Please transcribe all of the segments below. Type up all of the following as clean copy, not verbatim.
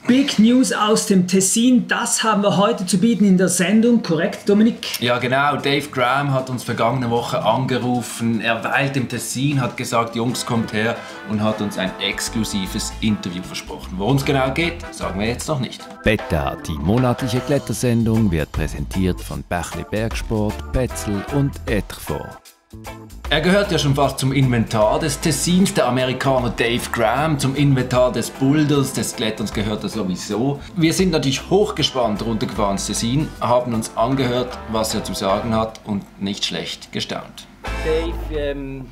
Big News aus dem Tessin, das haben wir heute zu bieten in der Sendung, korrekt, Dominik? Ja genau, Dave Graham hat uns vergangene Woche angerufen, er weilt im Tessin, hat gesagt, Jungs, kommt her und hat uns ein exklusives Interview versprochen. Worum es genau geht, sagen wir jetzt noch nicht. Beta, die monatliche Klettersendung, wird präsentiert von Bächli Bergsport, Petzl und Etrefort. Er gehört ja schon fast zum Inventar des Tessins, der Amerikaner Dave Graham, zum Inventar des Boulders, des Kletterns gehört er sowieso. Wir sind natürlich hochgespannt runtergefahren ins Tessin, haben uns angehört, was er zu sagen hat und nicht schlecht gestaunt. Dave,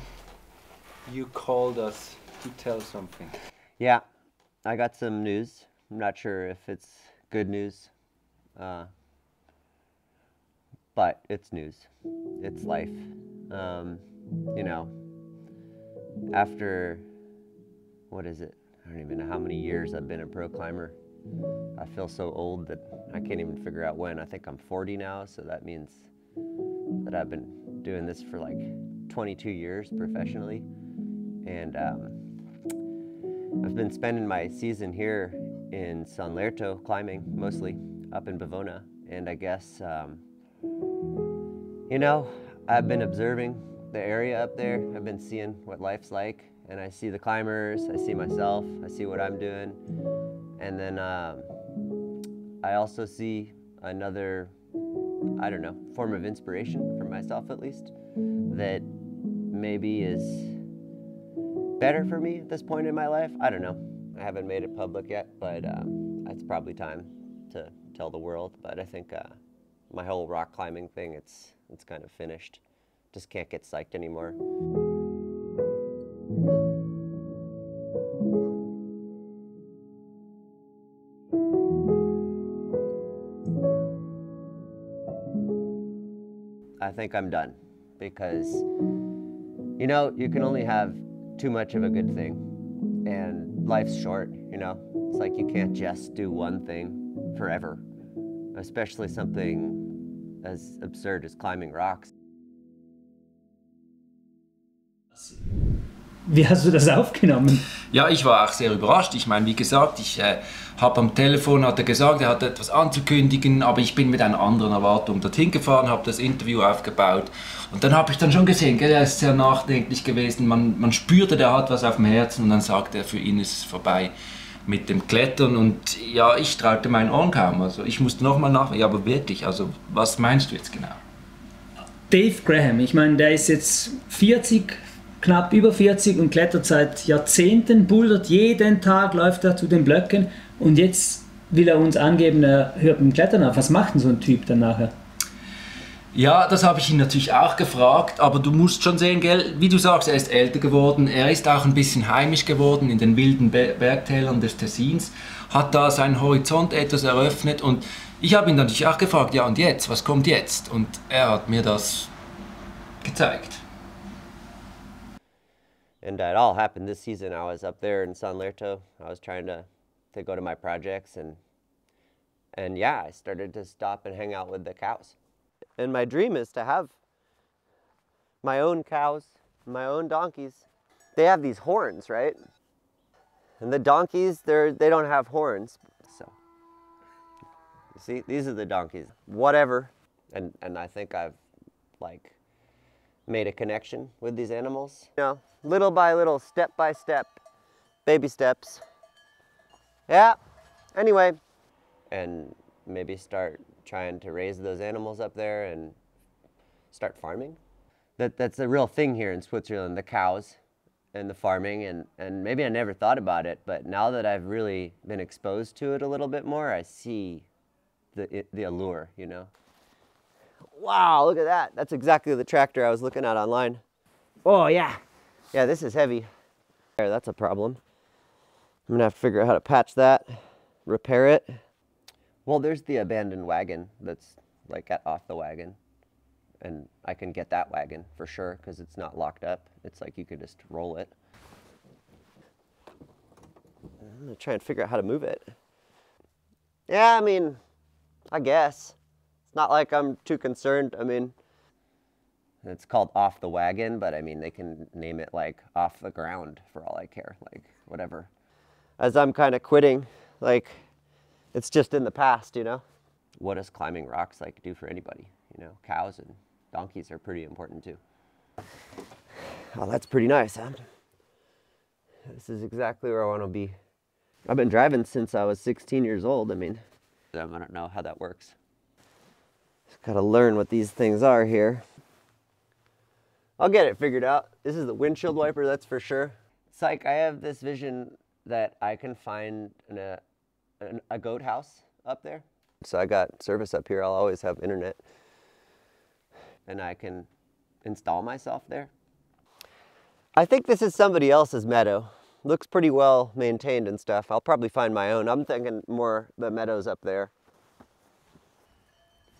you called us to tell something. Yeah, I got some news. I'm not sure if it's good news, but it's news. It's life. You know, after, what is it? I don't even know how many years I've been a pro climber. I feel so old that I can't even figure out when. I think I'm 40 now, so that means that I've been doing this for like 22 years professionally. And I've been spending my season here in San Lerto climbing, mostly up in Bivona. And I guess, you know, I've been observing the area up there. I've been seeing what life's like, and I see the climbers, I see myself, I see what I'm doing, and then I also see another, I don't know, form of inspiration for myself at least, that maybe is better for me at this point in my life. I don't know. I haven't made it public yet, but it's probably time to tell the world. But I think my whole rock climbing thing, it's kind of finished. Just can't get psyched anymore. I think I'm done because, you know, you can only have too much of a good thing, and life's short, you know? It's like you can't just do one thing forever, especially something as absurd as climbing rocks. Wie hast du das aufgenommen? Ja, ich war auch sehr überrascht. Ich meine, wie gesagt, ich habe am Telefon, hat er gesagt, er hat etwas anzukündigen, aber ich bin mit einer anderen Erwartung dorthin gefahren, habe das Interview aufgebaut und dann habe ich dann schon gesehen, gell, er ist sehr nachdenklich gewesen, man spürte, der hat was auf dem Herzen und dann sagte er, für ihn ist es vorbei mit dem Klettern und ja, ich traute meinen Ohren kaum. Also ich musste nochmal nachfragen, ja, aber wirklich, also was meinst du jetzt genau? Dave Graham, ich meine, der ist jetzt 40, knapp über 40 und klettert seit Jahrzehnten, bouldert jeden Tag, läuft er zu den Blöcken und jetzt will er uns angeben, er hört mit dem Klettern auf. Was macht denn so ein Typ dann nachher? Ja, das habe ich ihn natürlich auch gefragt, aber du musst schon sehen, gell, wie du sagst, er ist älter geworden, er ist auch ein bisschen heimisch geworden in den wilden Bergtälern des Tessins, hat da seinen Horizont etwas eröffnet und ich habe ihn natürlich auch gefragt, ja und jetzt, was kommt jetzt? Und er hat mir das gezeigt. And it all happened this season. I was up there in San Lerto. I was trying to go to my projects and yeah, I started to stop and hang out with the cows. And my dream is to have my own cows, my own donkeys. They have these horns, right? And the donkeys, they don't have horns. So, you see, these are the donkeys. Whatever. And I think I've like made a connection with these animals. You know, little by little, step by step, baby steps. Yeah, anyway. And maybe start trying to raise those animals up there and start farming. That's a real thing here in Switzerland, the cows and the farming, and maybe I never thought about it, but now that I've really been exposed to it a little bit more, I see the allure, you know. Wow, look at that. That's exactly the tractor I was looking at online. Oh, yeah. Yeah, this is heavy. There, that's a problem. I'm gonna have to figure out how to patch that, repair it. Well, there's the abandoned wagon that's like off the wagon. And I can get that wagon for sure because it's not locked up. It's like you could just roll it. I'm gonna try and figure out how to move it. Yeah, I mean, I guess. It's not like I'm too concerned. I mean, it's called Off the Wagon, but I mean, they can name it like Off the Ground for all I care, like whatever. As I'm kind of quitting, like it's just in the past, you know? What does climbing rocks like do for anybody? You know, cows and donkeys are pretty important too. Oh, that's pretty nice, huh? This is exactly where I want to be. I've been driving since I was 16 years old. I mean, I don't know how that works. Just gotta learn what these things are here. I'll get it figured out. This is the windshield wiper, that's for sure. It's like I have this vision that I can find a goat house up there. So I got service up here. I'll always have internet. And I can install myself there. I think this is somebody else's meadow. Looks pretty well maintained and stuff. I'll probably find my own. I'm thinking more the meadows up there.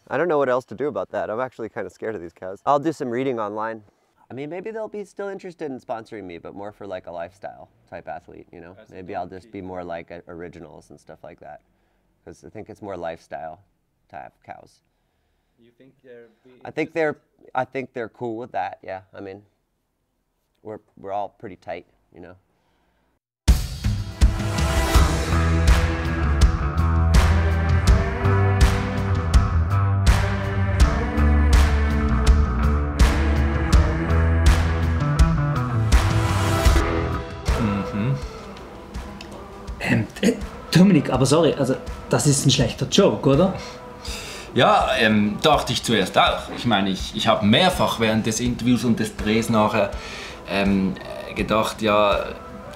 I don't know what else to do about that. I'm actually kind of scared of these cows. I'll do some reading online. I mean, maybe they'll be still interested in sponsoring me, but more for like a lifestyle type athlete, you know? Maybe I'll just be more like originals and stuff like that. Because I think it's more lifestyle to have cows. You think they're? I think they're cool with that. Yeah, I mean, we're all pretty tight, you know. Dominik, aber sorry, also das ist ein schlechter Joke, oder? Ja, dachte ich zuerst auch. Ich meine, ich habe mehrfach während des Interviews und des Drehs nachher gedacht, ja,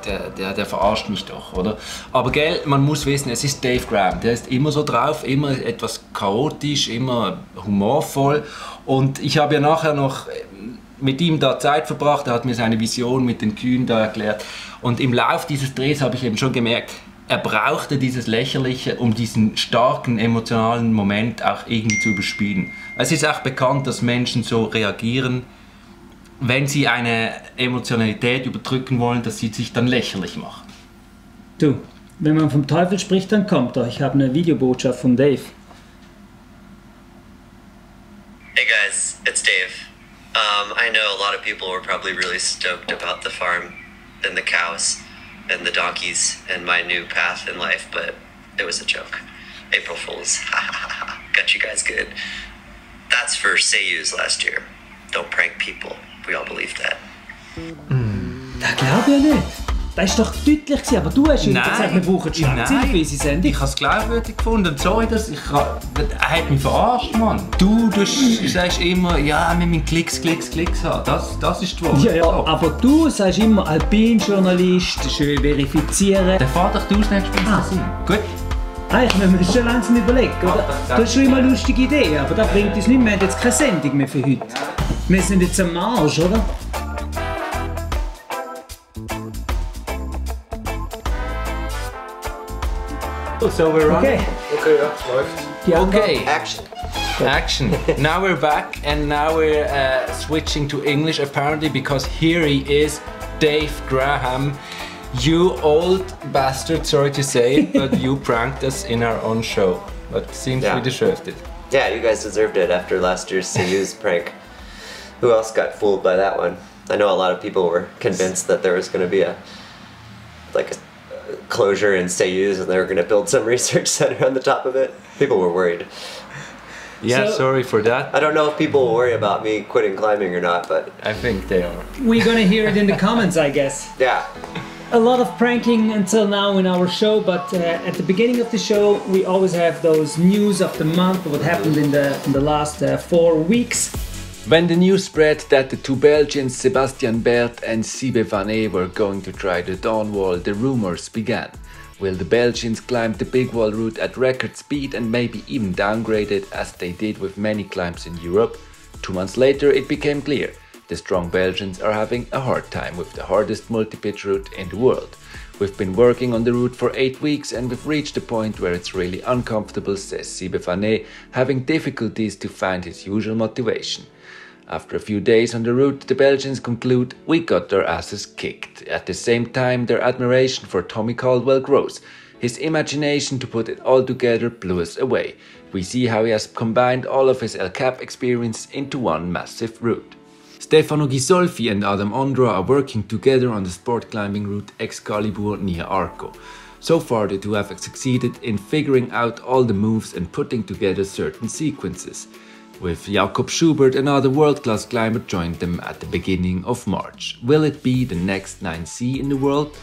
der verarscht mich doch, oder? Aber gell, man muss wissen, es ist Dave Graham. Der ist immer so drauf, immer etwas chaotisch, immer humorvoll. Und ich habe ja nachher noch mit ihm da Zeit verbracht. Er hat mir seine Vision mit den Kühen da erklärt. Und im Lauf dieses Drehs habe ich eben schon gemerkt, er brauchte dieses Lächerliche, um diesen starken emotionalen Moment auch irgendwie zu überspielen. Es ist auch bekannt, dass Menschen so reagieren, wenn sie eine Emotionalität überdrücken wollen, dass sie sich dann lächerlich machen. Du, wenn man vom Teufel spricht, dann kommt er. Ich habe eine Videobotschaft von Dave. Hey guys, it's Dave. I know a lot of people were probably really stoked about the farm and the cows and the donkeys and my new path in life, but it was a joke. April Fools. Got you guys good. That's for Seiyus last year. Don't prank people. We all believe that. Das glaube ich ja nicht. Das war doch deutlich gewesen, aber du hast ja gesagt, wir brauchen Schlagzeilen für unsere Sendung. Ich habe es glaubwürdig gefunden. Sorry, er hat mich verarscht, Mann. Du sagst immer, ja, wir müssen Klicks haben. Das ist die Wahrheit. Ja, aber du sagst immer, Alpin-Journalist, schön verifizieren. Dann fahr doch du das nächste Mal sein. Gut. Ich muss mir das schon langsam überlegen, oder? Du hast schon immer lustige Ideen, aber das bringt uns nicht mehr. Wir haben jetzt keine Sendung mehr für heute. Wir sind jetzt am Arsch, oder? So we're running. Okay, that's right. Okay. Action. Now we're back and now we're switching to English apparently because here he is, Dave Graham. You old bastard, sorry to say it, but you pranked us in our own show. But it seems we deserved it. Yeah, you guys deserved it after last year's Seiyus prank. Who else got fooled by that one? I know a lot of people were convinced that there was going to be a closure in Seiyus and they were going to build some research center on the top of it. People were worried. Yeah, so, sorry for that. I don't know if people will worry about me quitting climbing or not, but I think they are. We're gonna hear it in the comments, I guess. Yeah. A lot of pranking until now in our show, but at the beginning of the show we always have those news of the month, what happened in the last 4 weeks. When the news spread that the two Belgians Sebastian Bert and Sibe Van Ee were going to try the Dawn Wall, the rumors began. Will the Belgians climb the Big Wall route at record speed and maybe even downgrade it as they did with many climbs in Europe? 2 months later it became clear. The strong Belgians are having a hard time with the hardest multi-pitch route in the world. We've been working on the route for 8 weeks and we've reached a point where it's really uncomfortable, says Sibe Van Ee, having difficulties to find his usual motivation. After a few days on the route, the Belgians conclude we got their asses kicked. At the same time, their admiration for Tommy Caldwell grows. His imagination to put it all together blew us away. We see how he has combined all of his El Cap experience into one massive route. Stefano Ghisolfi and Adam Ondra are working together on the sport climbing route Excalibur near Arco. So far the two have succeeded in figuring out all the moves and putting together certain sequences, with Jakob Schubert, another world-class climber, joined them at the beginning of March. Will it be the next 9C in the world?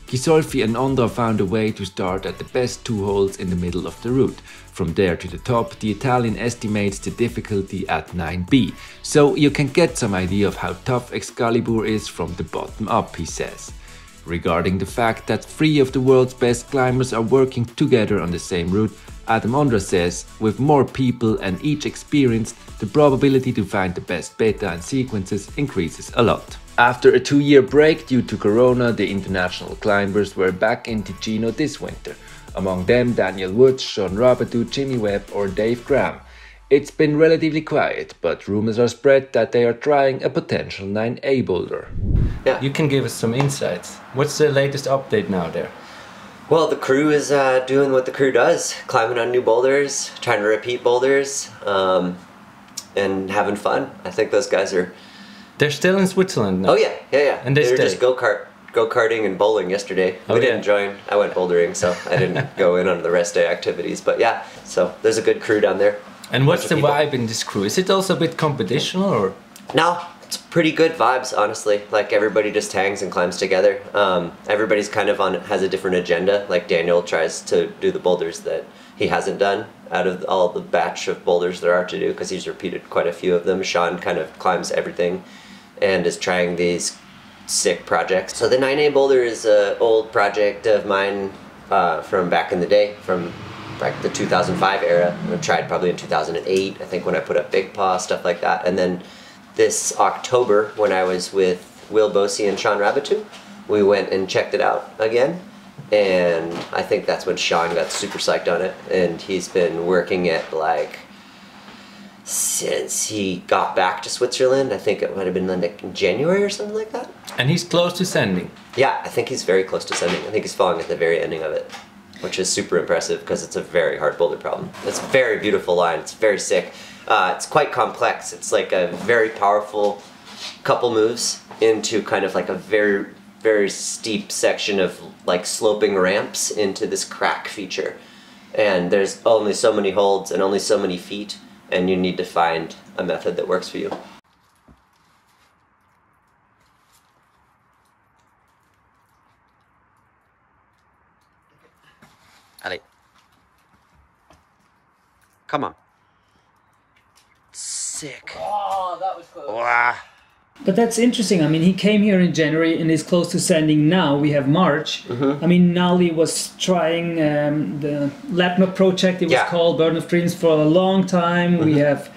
Ghisolfi and Ondra found a way to start at the best two holes in the middle of the route. From there to the top, the Italian estimates the difficulty at 9B, so you can get some idea of how tough Excalibur is from the bottom up, he says. Regarding the fact that 3 of the world's best climbers are working together on the same route, Adam Ondra says, with more people and each experienced, the probability to find the best beta and sequences increases a lot. After a 2-year break due to Corona, the international climbers were back in Ticino this winter. Among them Daniel Woods, Sean Rabatou, Jimmy Webb or Dave Graham. It's been relatively quiet, but rumors are spread that they are trying a potential 9A boulder. Yeah. You can give us some insights. What's the latest update now there? Well, the crew is doing what the crew does, climbing on new boulders, trying to repeat boulders, and having fun. I think those guys are... They're still in Switzerland now? Oh yeah. And they were just go-karting and bowling yesterday. We didn't join. I went bouldering, so I didn't go in on the rest day activities. But yeah, so there's a good crew down there. And what's the vibe in this crew? Is it also a bit competitional or? No, it's pretty good vibes, honestly. Like everybody just hangs and climbs together. Everybody's kind of has a different agenda. Like Daniel tries to do the boulders that he hasn't done out of all the batch of boulders there are to do, because he's repeated quite a few of them. Sean kind of climbs everything and is trying these sick projects. So the 9A boulder is an old project of mine from back in the day, from like the 2005 era. I tried probably in 2008, I think, when I put up Big Paw, stuff like that. And then this October, when I was with Will Bosey and Sean Rabatou, we went and checked it out again. And I think that's when Sean got super psyched on it. And he's been working it like since he got back to Switzerland. I think it might have been like in January or something like that. And he's close to sending. Yeah, I think he's very close to sending. I think he's falling at the very ending of it, which is super impressive because it's a very hard boulder problem. It's a very beautiful line. It's very sick. It's quite complex. It's like a very powerful couple moves into kind of like a very, very steep section of like sloping ramps into this crack feature. And there's only so many holds and only so many feet, and you need to find a method that works for you. Ali. Come on. Sick. Oh, that was close. Wow. But that's interesting. I mean, he came here in January and is close to sending now. We have March. I mean, Nali was trying the Lapnop project, it was called, Burden of Dreams, for a long time. We have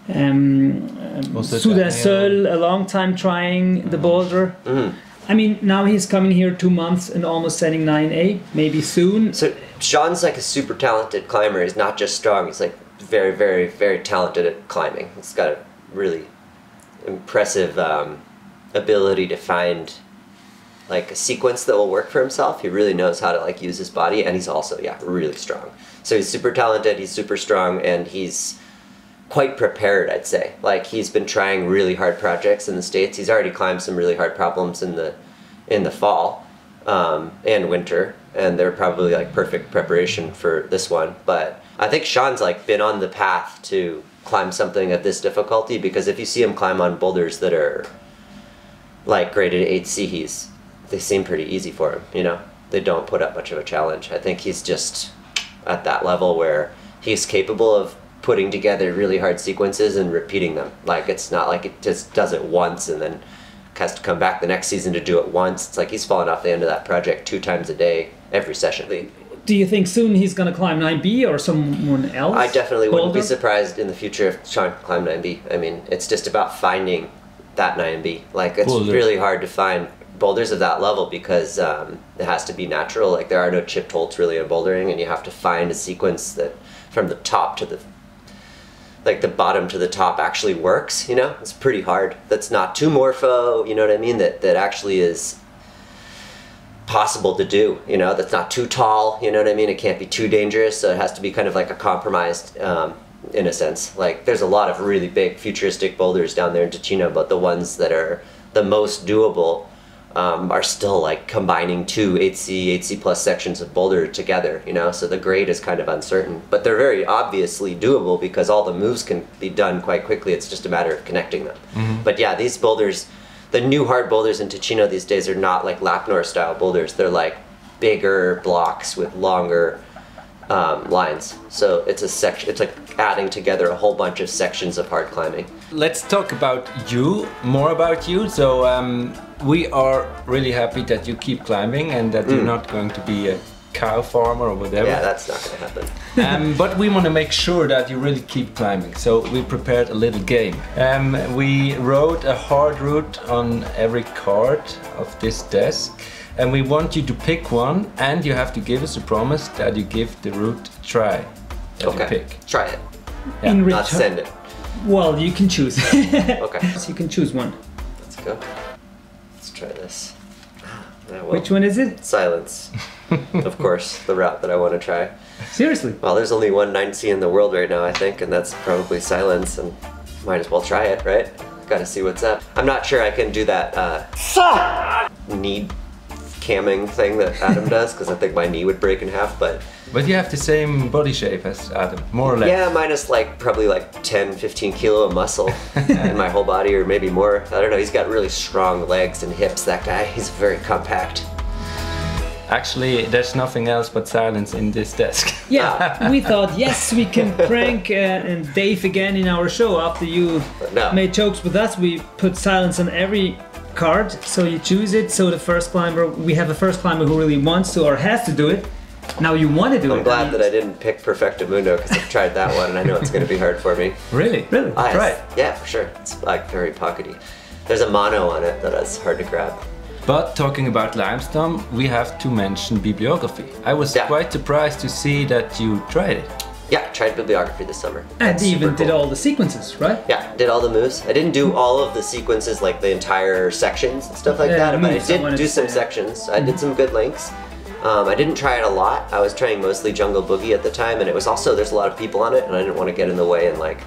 Souda Seul, a long time trying the boulder. I mean, now he's coming here 2 months and almost sending 9A, maybe soon. So Sean's like a super talented climber. He's not just strong, he's like very, very, very talented at climbing. He's got a really impressive ability to find like a sequence that will work for himself. He really knows how to like use his body, and he's also really strong. So he's super talented, he's super strong, and he's quite prepared, I'd say. Like, he's been trying really hard projects in the States. He's already climbed some really hard problems in the fall and winter, and they're probably like perfect preparation for this one. But I think Sean's like been on the path to climb something of this difficulty, because if you see him climb on boulders that are like graded 8C, they seem pretty easy for him, you know? They don't put up much of a challenge. I think he's just at that level where he's capable of putting together really hard sequences and repeating them. Like, it's not like it just does it once and then has to come back the next season to do it once. It's like he's falling off the end of that project 2 times a day, every session. Do you think soon he's going to climb 9B or someone else? I definitely wouldn't be surprised in the future if Sean climbed 9B. I mean, it's just about finding that 9B. Like, it's really hard to find boulders of that level because it has to be natural. Like, there are no chipped holds really in bouldering, and you have to find a sequence that from the top to the like the bottom to the top actually works, you know? It's pretty hard. That's not too morpho, you know what I mean? That actually is possible to do, you know? That's not too tall, you know what I mean? It can't be too dangerous, so it has to be kind of like a compromised, in a sense. Like, there's a lot of really big futuristic boulders down there in Ticino, but the ones that are the most doable are still like combining two 8C plus sections of boulder together, you know, so the grade is kind of uncertain. But they're very obviously doable because all the moves can be done quite quickly. It's just a matter of connecting them. But yeah, these boulders, the new hard boulders in Ticino these days are not like Lapnor style boulders. They're like bigger blocks with longer lines. So it's a section, it's like adding together a whole bunch of sections of hard climbing. Let's talk about you, more about you. So we are really happy that you keep climbing and that you're not going to be a cow farmer or whatever. Yeah, that's not going to happen. But we want to make sure that you really keep climbing. So we prepared a little game. We wrote a hard route on every card of this desk. And we want you to pick one, and you have to give us a promise that you give the route a try. That you pick. Try it. Yeah. In Not send it. Well, you can choose. Okay. So you can choose one. Let's go. Let's try this. Yeah, well, Which one is it? Silence. Of course, the route that I want to try. Seriously? Well, there's only one 9C in the world right now, I think, and that's probably Silence, and might as well try it, right? Gotta see what's up. I'm not sure I can do that knee camming thing that Adam does, because I think my knee would break in half, but you have the same body shape as Adam, more or less. yeah, minus like probably like 10, 15 kilo of muscle in my whole body, or maybe more. I don't know, he's got really strong legs and hips, that guy. He's very compact. Actually, there's nothing else but silence in this desk. Yeah, we thought, yes, we can prank and Dave again in our show. After you No. made jokes with us, we put silence on every card, so you choose it. So the first climber, we have a first climber who really wants to or has to do it. Now you want to do it. I'm glad that I didn't pick Perfectamundo, because I've tried that one and I know it's going to be hard for me. Really? Really? Ah, yes. Right. Yeah, for sure. It's like very pockety. There's a mono on it that is hard to grab. But talking about limestone, we have to mention bibliography. I was quite surprised to see that you tried it. Yeah, tried bibliography this summer. And That's even super did cool. all the sequences, right? Yeah, did all the moves. I didn't do all of the sequences, like the entire sections and stuff like that, but I moves, I did wanted do to some say. sections. I did some good links. I didn't try it a lot. I was trying mostly Jungle Boogie at the time, and it was also, there's a lot of people on it, and I didn't want to get in the way and like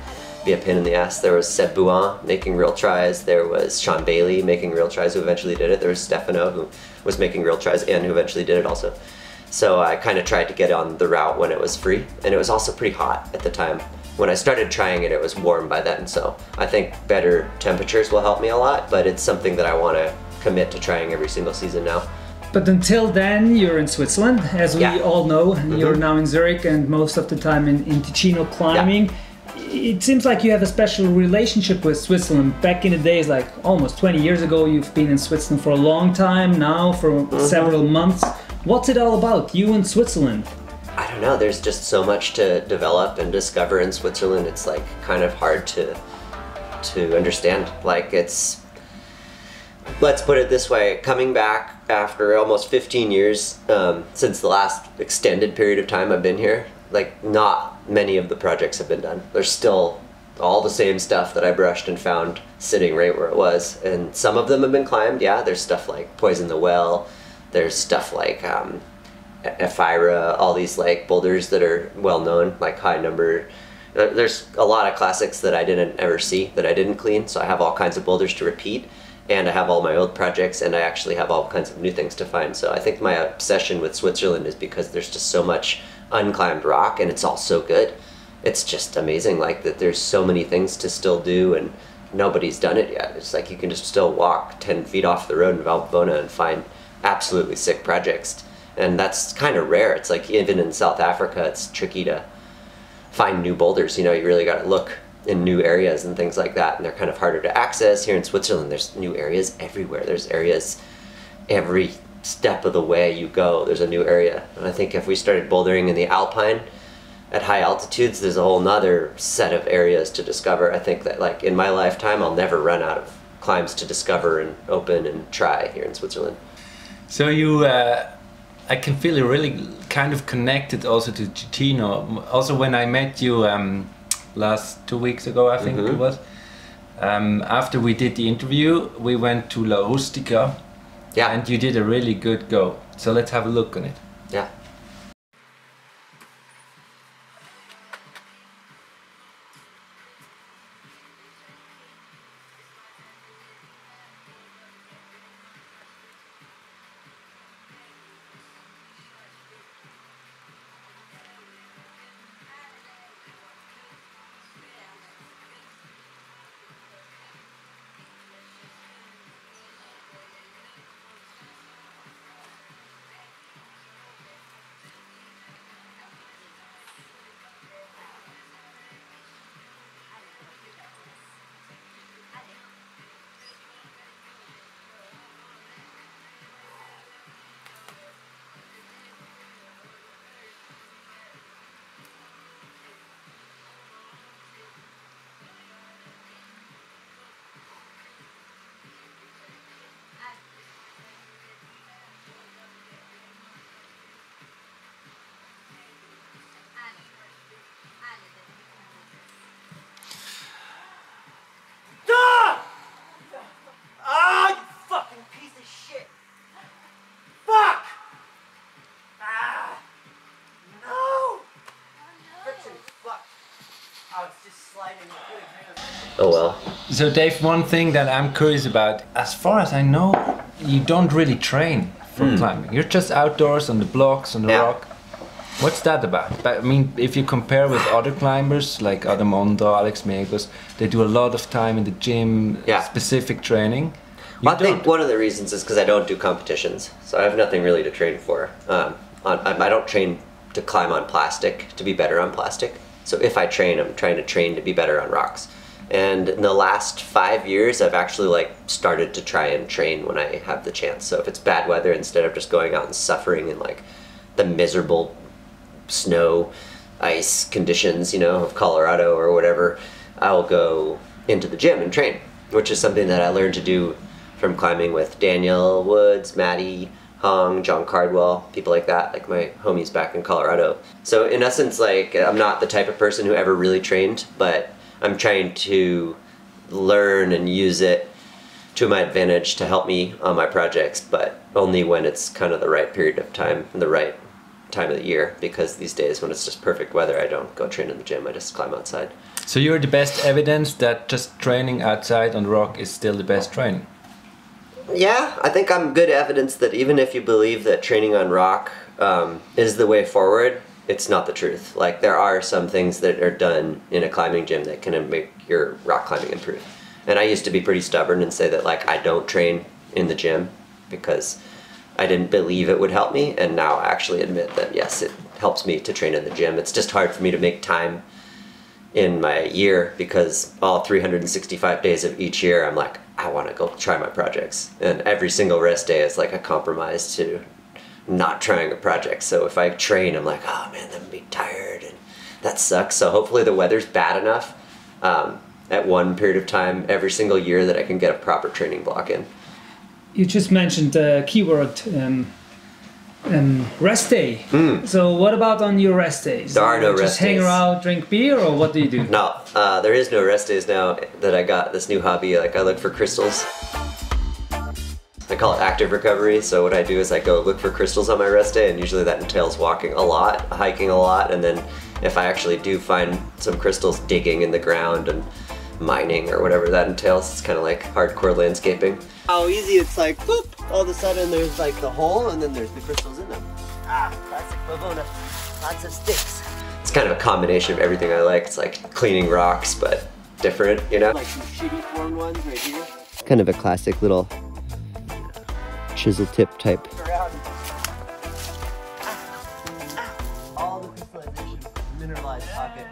be a pain in the ass. There was Seb Bouin making real tries. There was Sean Bailey making real tries, who eventually did it. There was Stefano, who was making real tries and who eventually did it also. So I kind of tried to get on the route when it was free, and it was also pretty hot at the time. When I started trying it, it was warm by then, so I think better temperatures will help me a lot, but it's something that I want to commit to trying every single season now. But until then, you're in Switzerland, as we all know. You're now in Zurich and most of the time in Ticino climbing. It seems like you have a special relationship with Switzerland. Back in the days, like almost 20 years ago, you've been in Switzerland for a long time, now for several months. What's it all about, you and Switzerland? I don't know, there's just so much to develop and discover in Switzerland. It's like kind of hard to understand. Like it's, let's put it this way, coming back after almost 15 years since the last extended period of time I've been here, like not many of the projects have been done. There's still all the same stuff that I brushed and found sitting right where it was. And some of them have been climbed, yeah. There's stuff like Poison the Well, there's stuff like Ephira, all these like boulders that are well known, like High Number. There's a lot of classics that I didn't ever see, that I didn't clean, so I have all kinds of boulders to repeat, and I have all my old projects, and I actually have all kinds of new things to find. So I think my obsession with Switzerland is because there's just so much unclimbed rock, and it's all so good. It's just amazing, like that there's so many things to still do, and nobody's done it yet. It's like you can just still walk 10 feet off the road in Valbona and find absolutely sick projects. And that's kind of rare. It's like even in South Africa, it's tricky to find new boulders. You know, you really got to look in new areas and things like that, and they're kind of harder to access. Here in Switzerland, there's new areas everywhere. There's areas every step of the way you go, there's a new area. And I think if we started bouldering in the Alpine at high altitudes, there's a whole nother set of areas to discover. I think that like in my lifetime, I'll never run out of climbs to discover and open and try here in Switzerland. So you, I can feel you really kind of connected also to Ticino. Also when I met you last 2 weeks ago, I think it was, after we did the interview, we went to La Rustica. Yeah. And you did a really good go. So let's have a look on it. Yeah. Oh well. So Dave, one thing that I'm curious about, as far as I know, you don't really train for climbing. You're just outdoors on the blocks, on the rock. What's that about? But, I mean, if you compare with other climbers like Adam Ondra, Alex Megos, they do a lot of time in the gym, specific training. Well, I think one of the reasons is because I don't do competitions, so I have nothing really to train for. I don't train to climb on plastic, to be better on plastic. So if I train, I'm trying to train to be better on rocks. And in the last 5 years, I've actually started to try and train when I have the chance. So if it's bad weather, instead of just going out and suffering in the miserable snow, ice conditions, of Colorado or whatever, I'll go into the gym and train, which is something that I learned to do from climbing with Daniel Woods, Maddie Hong, John Cardwell, people like that, like my homies back in Colorado. So in essence, I'm not the type of person who ever really trained, but I'm trying to learn and use it to my advantage to help me on my projects, but only when it's kind of the right period of time and the right time of the year, because these days when it's just perfect weather, I don't go train in the gym, I just climb outside. So you're the best evidence that just training outside on the rock is still the best training? Yeah, I think I'm good evidence that even if you believe that training on rock is the way forward, it's not the truth. There are some things that are done in a climbing gym that can make your rock climbing improve. And I used to be pretty stubborn and say that I don't train in the gym because I didn't believe it would help me, and now I actually admit that yes, it helps me to train in the gym. It's just hard for me to make time in my year because all 365 days of each year I'm I want to go try my projects, and every single rest day is a compromise to not trying a project. So if I train, I'm oh man, I'm gonna be tired and that sucks. So hopefully the weather's bad enough at one period of time every single year that I can get a proper training block in. You just mentioned the keyword rest day. So what about on your rest days? There are no rest days. Just hang around, drink beer, or what do you do? No, there is no rest days now that I got this new hobby. I look for crystals. I call it active recovery. So what I do is I go look for crystals on my rest day, and usually that entails walking a lot, hiking a lot, and then if I actually do find some crystals, digging in the ground and mining or whatever that entails. It's kind of like hardcore landscaping. How easy it's boop, all of a sudden there's the hole and then there's the crystals in them. Classic Bavona, lots of sticks. It's kind of a combination of everything I like. It's cleaning rocks, but different, some shitty formed ones right here. It's kind of a classic little chisel tip type. All the crystallization, mineralized pocket.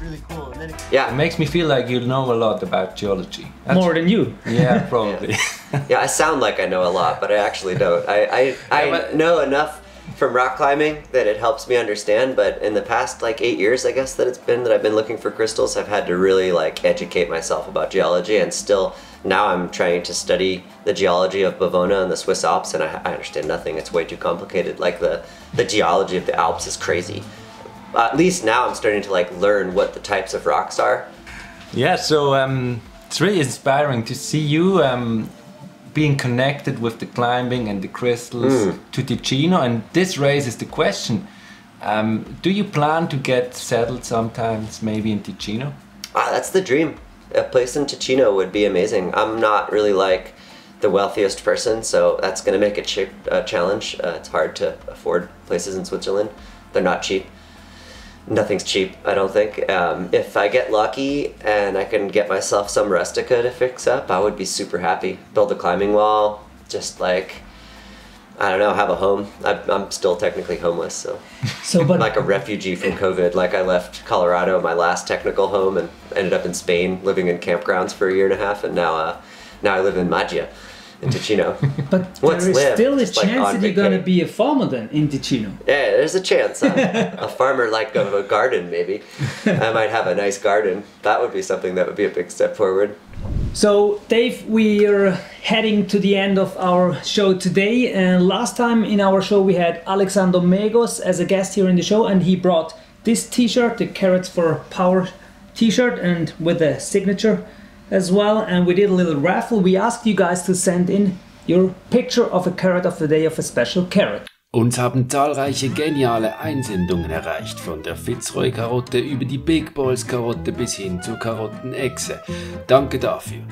Really cool. And then it makes me feel like you know a lot about geology. More than you. Yeah, probably. Yeah, I sound like I know a lot, but I actually don't. I know enough from rock climbing that it helps me understand, but in the past 8 years, I guess that it's been that I've been looking for crystals, I've had to really educate myself about geology, and still now I'm trying to study the geology of Bavona and the Swiss Alps, and I understand nothing. It's way too complicated. The geology of the Alps is crazy. At least now I'm starting to learn what the types of rocks are. Yeah, so it's really inspiring to see you being connected with the climbing and the crystals to Ticino, and this raises the question, do you plan to get settled sometimes maybe in Ticino? That's the dream. A place in Ticino would be amazing. I'm not really the wealthiest person, so that's going to make it a challenge. It's hard to afford places in Switzerland. They're not cheap. Nothing's cheap, I don't think. If I get lucky and I can get myself some rustica to fix up, I would be super happy. Build a climbing wall, just I don't know, have a home. I'm still technically homeless, so but like a refugee from COVID. I left Colorado, my last technical home, and ended up in Spain, living in campgrounds for 1.5 years, and now I live in Maggia, in Ticino. But there is still a chance that you're going to be a farmer then in Ticino. Yeah, there's a chance. A farmer of a garden, maybe. I might have a nice garden. That would be something that would be a big step forward. So, Dave, we are heading to the end of our show today. And last time in our show we had Alexander Megos as a guest here in the show, and he brought this t-shirt, the Carrots for Power t-shirt, and with a signature as well. And we did a little raffle. We asked you guys to send in your picture of a carrot of the day of a special carrot. Uns haben zahlreiche geniale Einsendungen erreicht, von der Fitzroy-Karotte über die Big Balls-Karotte bis hin zur Karottenechse. Danke dafür.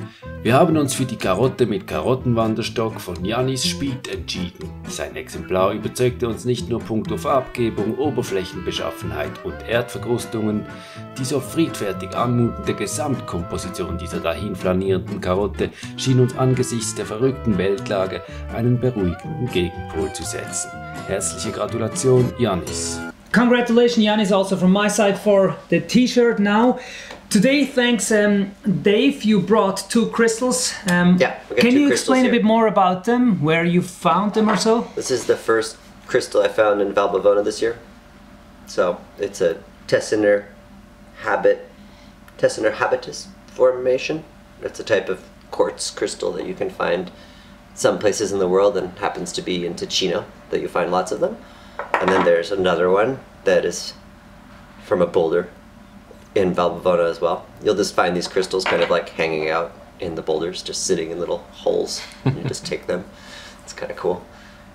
Wir haben uns für die Karotte mit Karottenwanderstock von Yannis Spieth entschieden. Sein Exemplar überzeugte uns nicht nur punkto Farbgebung, Oberflächenbeschaffenheit und Erdverkrustungen. Die so friedfertig anmutende Gesamtkomposition dieser dahin flanierenden Karotte schien uns angesichts der verrückten Weltlage einen beruhigenden Gegenpol zu setzen. Herzliche Gratulation, Yannis. Congratulations, Yannis, also from my side for the t-shirt now. Today, thanks, Dave, you brought 2 crystals. Yeah, we got 2 crystals. Can you explain a bit more about them, where you found them or so? This is the first crystal I found in Val Bavona this year. So it's a Tessiner habitus formation. It's a type of quartz crystal that you can find some places in the world and happens to be in Ticino that you find lots of them. And then there's another one that is from a boulder in Val Bavona as well. You'll just find these crystals kind of like hanging out in the boulders, just sitting in little holes. And you just take them. It's kind of cool.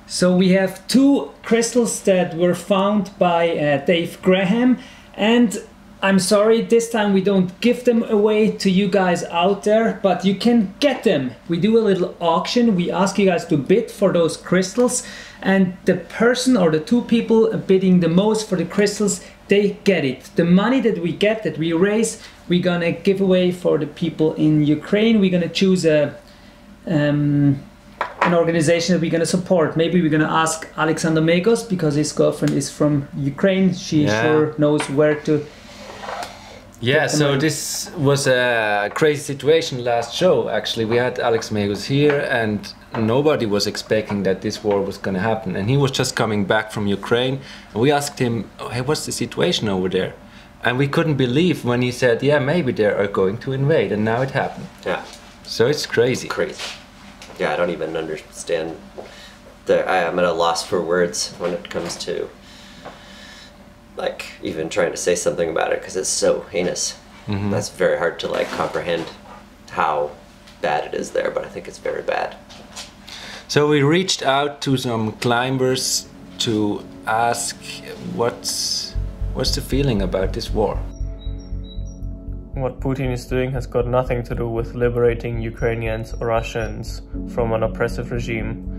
So we have 2 crystals that were found by Dave Graham, and I'm sorry, this time we don't give them away to you guys out there, but you can get them. We do a little auction. We ask you guys to bid for those crystals, and the person or the 2 people bidding the most for the crystals, they get it. The money that we get, that we raise, we're gonna give away for the people in Ukraine. We're gonna choose an organization that we're gonna support. Maybe we're gonna ask Alexander Megos, because his girlfriend is from Ukraine. She sure knows where to. Yeah, so this was a crazy situation last show. Actually, we had Alex Megos here, and nobody was expecting that this war was going to happen. And he was just coming back from Ukraine, and we asked him, oh, hey, what's the situation over there? And we couldn't believe when he said, yeah, maybe they are going to invade, and now it happened. Yeah. So it's crazy. It's crazy. Yeah, I don't even understand. I'm at a loss for words when it comes to like even trying to say something about it, because it's so heinous. That's very hard to like comprehend how bad it is there, but I think it's very bad. So we reached out to some climbers to ask what's the feeling about this war. What Putin is doing has got nothing to do with liberating Ukrainians or Russians from an oppressive regime.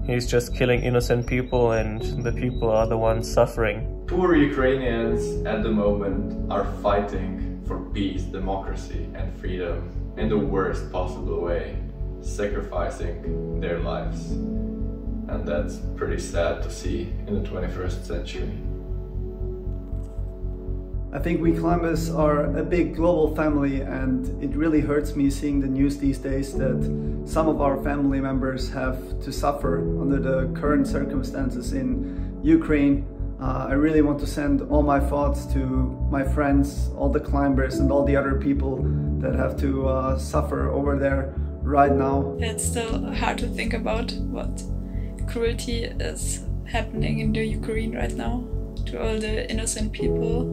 He's just killing innocent people, and the people are the ones suffering. Poor Ukrainians at the moment are fighting for peace, democracy and freedom in the worst possible way, sacrificing their lives. And that's pretty sad to see in the 21st century. I think we climbers are a big global family, and it really hurts me seeing the news these days that some of our family members have to suffer under the current circumstances in Ukraine. I really want to send all my thoughts to my friends, all the climbers and all the other people that have to suffer over there right now. It's still hard to think about what cruelty is happening in the Ukraine right now to all the innocent people.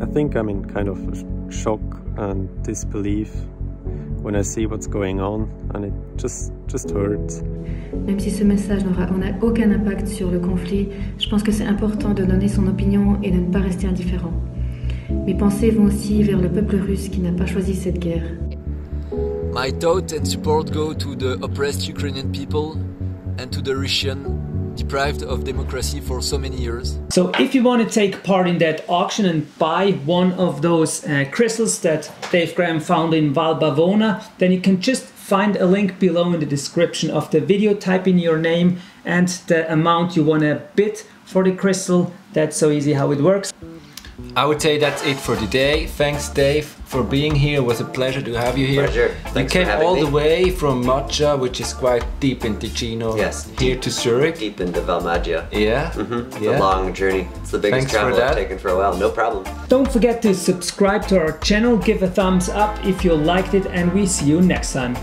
I think I'm in kind of shock and disbelief when I see what's going on, and it just hurts. Même si ce message n'aura aucun impact sur le conflit, je pense que c'est important de donner son opinion et de ne pas rester indifférent. Mes pensées vont aussi vers le peuple russe qui n'a pas choisi cette guerre. My thought and support go to the oppressed Ukrainian people and to the Russian deprived of democracy for so many years. So if you want to take part in that auction and buy one of those crystals that Dave Graham found in Val Bavona, then you can just find a link below in the description of the video, type in your name and the amount you want to bid for the crystal. That's so easy how it works. I would say that's it for today. Thanks, Dave, for being here. It was a pleasure to have you here. Pleasure. Thanks you came for having all me. the way from Maccia, which is quite deep in Ticino, Yes, here to Zurich. Deep into Valmaggia. Yeah. It's Yeah. a long journey. It's the biggest Thanks for travel I've that. taken for a while. No problem. Don't forget to subscribe to our channel, give a thumbs up if you liked it, and we see you next time.